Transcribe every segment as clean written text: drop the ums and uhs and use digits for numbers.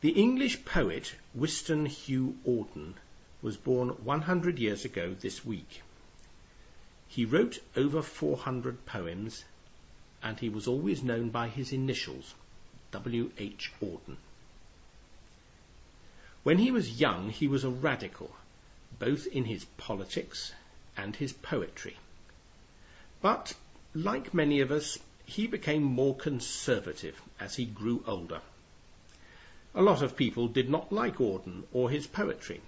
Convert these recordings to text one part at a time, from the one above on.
The English poet Wystan Hugh Auden was born 100 years ago this week. He wrote over 400 poems, and he was always known by his initials, W H Auden. When he was young, he was a radical, both in his politics and his poetry. But, like many of us, he became more conservative as he grew older. A lot of people did not like Auden or his poetry.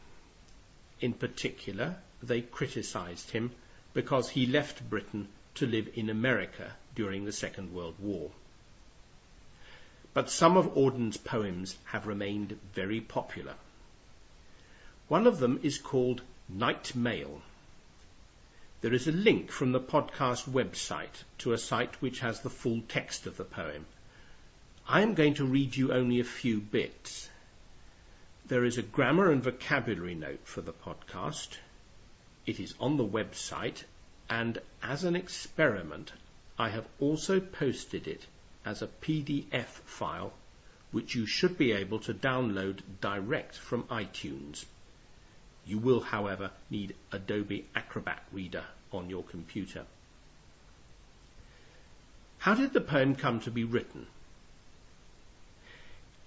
In particular, they criticised him because he left Britain to live in America during the Second World War. But some of Auden's poems have remained very popular. One of them is called Night Mail. There is a link from the podcast website to a site which has the full text of the poem. I am going to read you only a few bits. There is a grammar and vocabulary note for the podcast. It is on the website, and as an experiment, I have also posted it as a PDF file, which you should be able to download direct from iTunes. You will, however, need Adobe Acrobat Reader on your computer. How did the poem come to be written?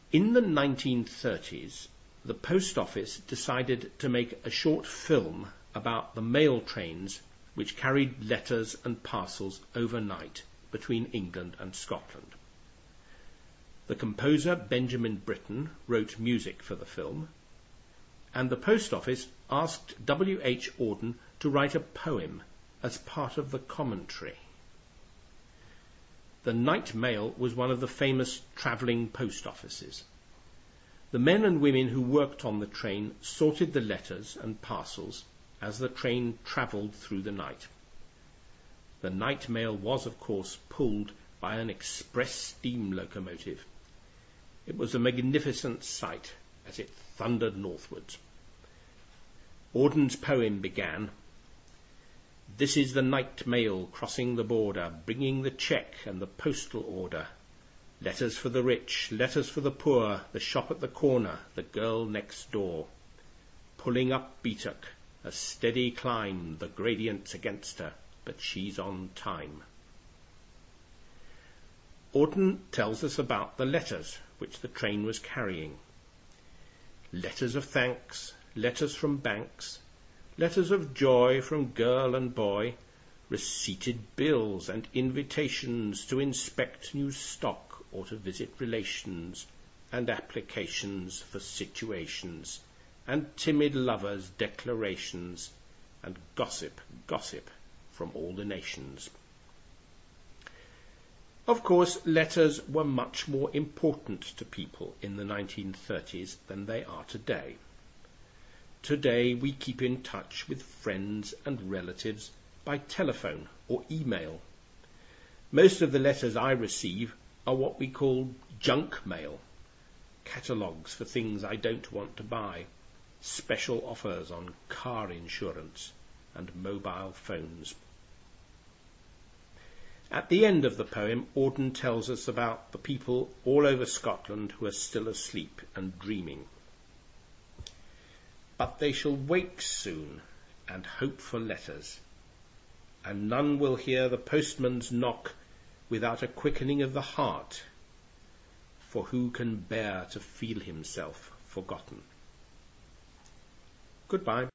In the 1930s, the post office decided to make a short film about the mail trains which carried letters and parcels overnight between England and Scotland. The composer Benjamin Britten wrote music for the film, and the post office asked W H Auden to write a poem as part of the commentary. The Night Mail was one of the famous travelling post offices. The men and women who worked on the train sorted the letters and parcels as the train travelled through the night. The Night Mail was, of course, pulled by an express steam locomotive. It was a magnificent sight as it thundered northwards. Auden's poem began, "This is the night mail crossing the border, bringing the cheque and the postal order. Letters for the rich, letters for the poor, the shop at the corner, the girl next door. Pulling up Beatock, a steady climb, the gradient's against her, but she's on time." Auden tells us about the letters which the train was carrying. Letters of thanks, letters from banks, letters of joy from girl and boy, receipted bills and invitations to inspect new stock or to visit relations, and applications for situations, and timid lovers' declarations, and gossip from all the nations. Of course, letters were much more important to people in the 1930s than they are today. Today we keep in touch with friends and relatives by telephone or email. Most of the letters I receive are what we call junk mail, catalogues for things I don't want to buy, special offers on car insurance and mobile phones. At the end of the poem, Auden tells us about the people all over Scotland who are still asleep and dreaming. But they shall wake soon and hope for letters, and none will hear the postman's knock without a quickening of the heart, for who can bear to feel himself forgotten? Goodbye.